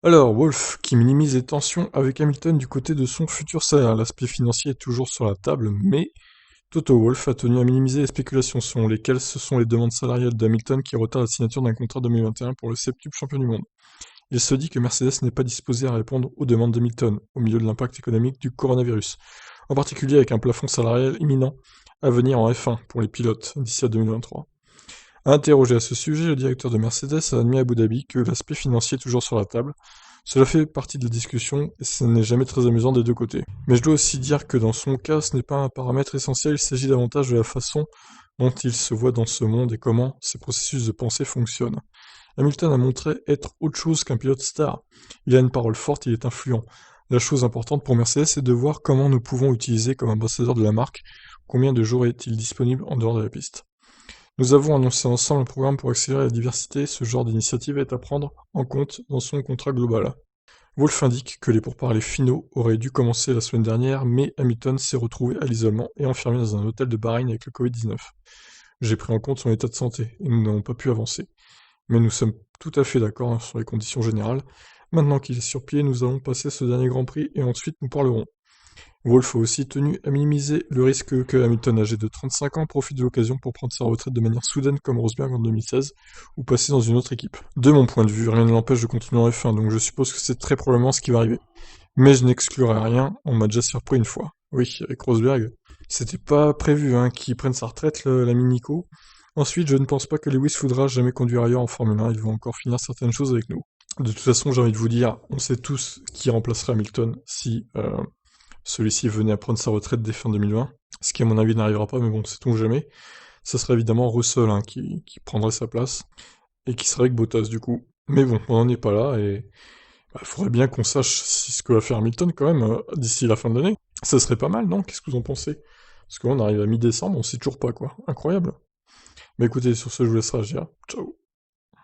Alors, Wolff qui minimise les tensions avec Hamilton du côté de son futur salaire. L'aspect financier est toujours sur la table, mais Toto Wolff a tenu à minimiser les spéculations selon lesquelles ce sont les demandes salariales d'Hamilton qui retardent la signature d'un contrat 2021 pour le septuple champion du monde. Il se dit que Mercedes n'est pas disposé à répondre aux demandes d'Hamilton, au milieu de l'impact économique du coronavirus, en particulier avec un plafond salarial imminent à venir en F1 pour les pilotes d'ici à 2023. Interrogé à ce sujet, le directeur de Mercedes a admis à Abu Dhabi que l'aspect financier est toujours sur la table. Cela fait partie de la discussion et ce n'est jamais très amusant des deux côtés. Mais je dois aussi dire que dans son cas, ce n'est pas un paramètre essentiel, il s'agit davantage de la façon dont il se voit dans ce monde et comment ces processus de pensée fonctionnent. Hamilton a montré être autre chose qu'un pilote star. Il a une parole forte, il est influent. La chose importante pour Mercedes, c'est de voir comment nous pouvons utiliser comme ambassadeur de la marque, combien de jours est-il disponible en dehors de la piste. Nous avons annoncé ensemble un programme pour accélérer la diversité, ce genre d'initiative est à prendre en compte dans son contrat global. Wolff indique que les pourparlers finaux auraient dû commencer la semaine dernière, mais Hamilton s'est retrouvé à l'isolement et enfermé dans un hôtel de Bahreïn avec le Covid-19. J'ai pris en compte son état de santé, et nous n'avons pas pu avancer. Mais nous sommes tout à fait d'accord sur les conditions générales. Maintenant qu'il est sur pied, nous allons passer ce dernier Grand Prix et ensuite nous parlerons. Wolff a aussi tenu à minimiser le risque que Hamilton, âgé de 35 ans, profite de l'occasion pour prendre sa retraite de manière soudaine comme Rosberg en 2016, ou passer dans une autre équipe. De mon point de vue, rien ne l'empêche de continuer en F1, donc je suppose que c'est très probablement ce qui va arriver. Mais je n'exclurai rien, on m'a déjà surpris une fois. Oui, avec Rosberg. C'était pas prévu qu'il prenne sa retraite, l'ami Nico. Ensuite, je ne pense pas que Lewis voudra jamais conduire ailleurs en Formule 1, il va encore finir certaines choses avec nous. De toute façon, j'ai envie de vous dire, on sait tous qui remplacerait Hamilton si celui-ci venait à prendre sa retraite dès fin 2020, ce qui à mon avis n'arrivera pas, mais bon, sait-on jamais. Ça serait évidemment Russell qui prendrait sa place, et qui serait avec Bottas du coup. Mais bon, on n'en est pas là, et il faudrait bien qu'on sache ce que va faire Hamilton quand même d'ici la fin de l'année. Ça serait pas mal, non? Qu'est-ce que vous en pensez? Parce qu'on arrive à mi-décembre, on sait toujours pas quoi. Incroyable. Mais écoutez, sur ce, je vous laisse réagir. Ciao.